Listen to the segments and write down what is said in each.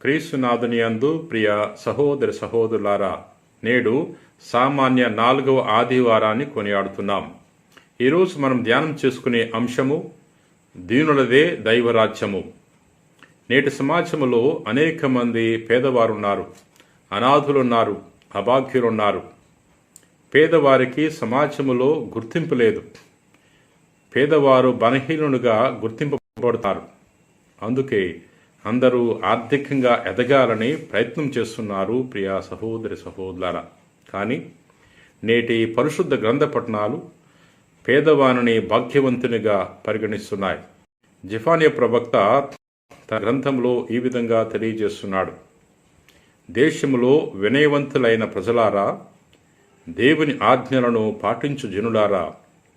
క్రీస్తునాథుని యందు ప్రియ సహోదర సహోదరులారా, నేడు సామాన్య 4వ ఆదివారాన్ని కొనియాడుతున్నాం. ఈరోజు మనం ధ్యానం చేసుకునే అంశము దీనులదే దైవరాజ్యము. నేటి సమాజంలో అనేక మంది పేదవారున్నారు, అనాథులున్నారు, అభాగ్యులున్నారు. పేదవారికి సమాజములో గుర్తింపు లేదు. పేదవారు బలహీనులుగా గుర్తింపబడతారు. అందుకే అందరూ ఆర్థికంగా ఎదగాలని ప్రయత్నం చేస్తున్నారు ప్రియ సహోదరి సహోదరులారా. కానీ నేటి పరిశుద్ధ గ్రంథ పఠనాలు పేదవానిని భాగ్యవంతునిగా పరిగణిస్తున్నాయి. జెఫన్యా ప్రవక్త తన గ్రంథంలో ఈ విధంగా తెలియజేస్తున్నాడు: దేశములో వినయవంతులైన ప్రజలారా, దేవుని ఆజ్ఞలను పాటించు జనులారా,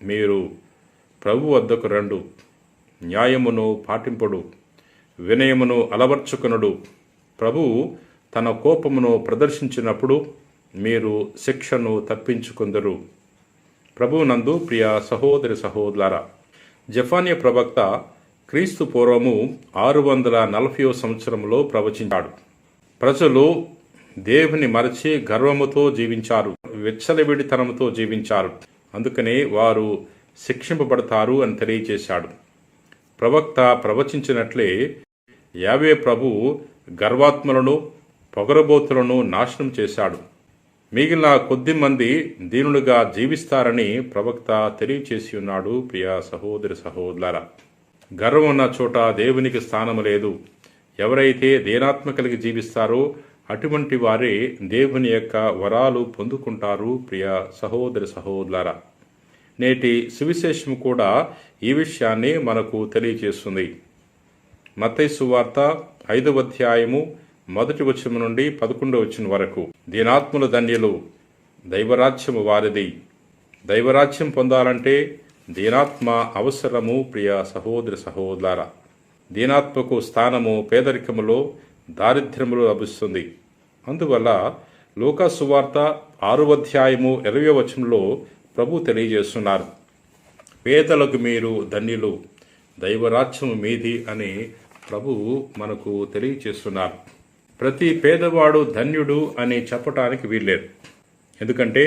మీరు ప్రభు వద్దకు రండు. న్యాయమును పాటింపుడు, వినయమును అలవర్చుకొనుడు. ప్రభువు తన కోపమును ప్రదర్శించినప్పుడు మీరు శిక్షను తప్పించుకుందరు. ప్రభువునందు ప్రియ సహోదరి సహోదరులారా, జెఫన్యా ప్రవక్త క్రీస్తు పూర్వము 640వ సంవత్సరంలో ప్రవచించాడు. ప్రజలు దేవుని మరచి గర్వముతో జీవించారు, విచ్చలవిడితనముతో జీవించారు. అందుకనే వారు శిక్షింపబడతారు అని తెలియజేశాడు. ప్రవక్త ప్రవచించినట్లే యావే ప్రభు గర్వాత్మలను, పొగరబోతులను నాశనం చేశాడు. మిగిలిన కొద్ది మంది దీనులుగా జీవిస్తారని ప్రవక్త తెలియచేసి ఉన్నాడు. ప్రియ సహోదరి సహోదరులారా, గర్వం ఉన్న చోట దేవునికి స్థానం లేదు. ఎవరైతే దీనాత్మ కలిగి జీవిస్తారో అటువంటి వారే దేవుని యొక్క వరాలు పొందుకుంటారు. ప్రియ సహోదరి సహోదరులారా, నేటి సువిశేషం కూడా ఈ విషయాన్ని మనకు తెలియజేస్తుంది. మత్తయి సువార్త 5వ అధ్యాయము 1వ వచనం నుండి 11వ వచనం వరకు: దీనాత్ముల ధన్యులు, దైవరాజ్యము వారిది. దైవరాజ్యం పొందాలంటే దీనాత్మ అవసరము. ప్రియ సహోదరి సహోదరులారా, దీనాత్మకు స్థానము పేదరికములో, దారిద్ర్యములో లభిస్తుంది. అందువల్ల లూకా సువార్త 6వ అధ్యాయము 20వ వచనంలో ప్రభు తెలియజేస్తున్నారు: పేదలకు మీరు ధన్యులు, దైవరాజ్యము మీది అని ప్రభు మనకు తెలియచేస్తున్నారు. ప్రతి పేదవాడు ధన్యుడు అని చెప్పటానికి వీల్లేదు. ఎందుకంటే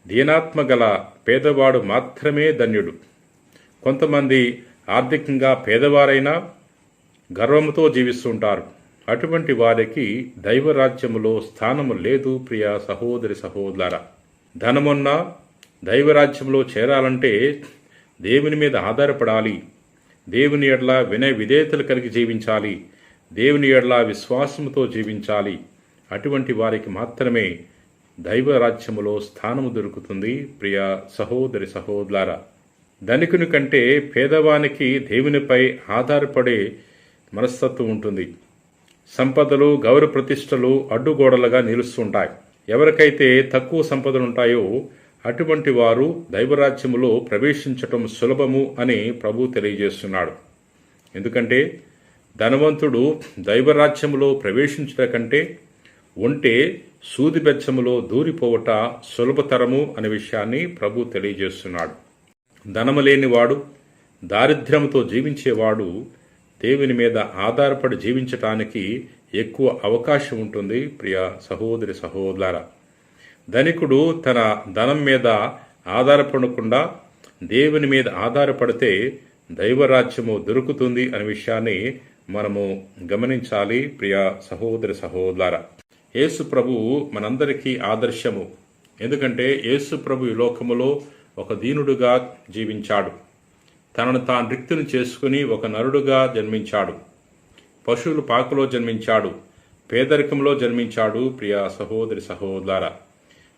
దీనాత్మ గల పేదవాడు మాత్రమే ధన్యుడు. కొంతమంది ఆర్థికంగా పేదవారైనా గర్వముతో జీవిస్తుంటారు. అటువంటి వారికి దైవరాజ్యములో స్థానము లేదు. ప్రియ సహోదరి సహోదరులారా, ధనమున్నా దైవరాజ్యంలో చేరాలంటే దేవుని మీద ఆధారపడాలి. దేవుని ఎడల వినయ విధేయతలు కలిగి జీవించాలి. దేవుని ఎడల విశ్వాసముతో జీవించాలి. అటువంటి వారికి మాత్రమే దైవరాజ్యములో స్థానము దొరుకుతుంది. ప్రియ సహోదరి సహోదరులారా, ధనికుని కంటే పేదవానికి దేవునిపై ఆధారపడే మనస్తత్వం ఉంటుంది. సంపదలు, గౌరవ ప్రతిష్టలు అడ్డుగోడలుగా నిలుస్తుంటాయి. ఎవరికైతే తక్కువ సంపదలుంటాయో అటువంటి వారు దైవరాజ్యములో ప్రవేశించటం సులభము అని ప్రభు తెలియజేస్తున్నాడు. ఎందుకంటే ధనవంతుడు దైవరాజ్యములో ప్రవేశించట కంటే ఒంటే సూది బెచ్చములో దూరిపోవట సులభతరము అనే విషయాన్ని ప్రభు తెలియజేస్తున్నాడు. ధనము లేనివాడు, దారిద్ర్యముతో జీవించేవాడు దేవుని మీద ఆధారపడి జీవించటానికి ఎక్కువ అవకాశం ఉంటుంది. ప్రియ సహోదరి సహోదరులారా, ధనికుడు తన ధనం మీద ఆధారపడకుండా దేవుని మీద ఆధారపడితే దైవరాజ్యము దొరుకుతుంది అనే విషయాన్ని మనము గమనించాలి. ప్రియ సహోదరి సహోదరులారా, యేసు ప్రభు మనందరికీ ఆదర్శము. ఎందుకంటే యేసు ప్రభు ఈ లోకములో ఒక దీనుడుగా జీవించాడు. తనను తాను రిక్తుని చేసుకుని ఒక నరుడుగా జన్మించాడు. పశువుల పాకలో జన్మించాడు. పేదరికంలో జన్మించాడు. ప్రియ సహోదరి సహోదరులారా,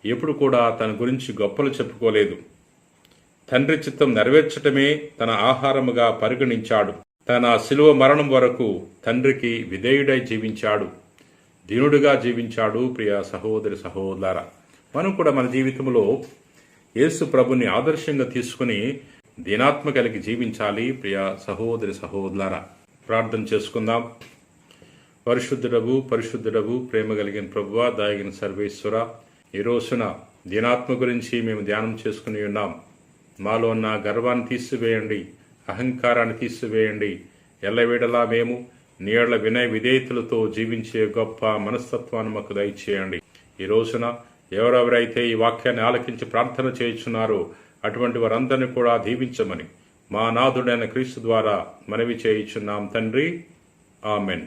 ఎప్పుడు కూడా తన గురించి గొప్పలు చెప్పుకోలేదు. తండ్రి చిత్తం నెరవేర్చటమే తన ఆహారముగా పరిగణించాడు. తన శిలువ మరణం వరకు తండ్రికి విధేయుడై జీవించాడు. దీనుడిగా జీవించాడు. ప్రియ సహోదరి సహోదరులారా, మనం కూడా మన జీవితంలో యేసు ప్రభుని ఆదర్శంగా తీసుకుని దీనాత్మ కలిగి జీవించాలి. ప్రియ సహోదరి సహోదరులారా, ప్రార్థన చేసుకుందాం. పరిశుద్ధుడగు ప్రేమ కలిగిన ప్రభువా, దయగిన సర్వేశ్వర, ఈ రోజున దీనాత్మ గురించి మేము ధ్యానం చేసుకుని ఉన్నాం. మాలో ఉన్న గర్వాన్ని తీసివేయండి, అహంకారాన్ని తీసివేయండి. ఎల్లవేళలా మేము నీ యెడల వినయ విధేయతలతో జీవించే గొప్ప మనస్తత్వాన్ని మాకు దయచేయండి. ఈ రోజున ఎవరెవరైతే ఈ వాక్యాన్ని ఆలకించి ప్రార్థన చేయుచున్నారో అటువంటి వారందరినీ కూడా దీవించమని మా నాథుడైన క్రీస్తు ద్వారా మనవి చేయుచున్నాం తండ్రి. ఆమెన్.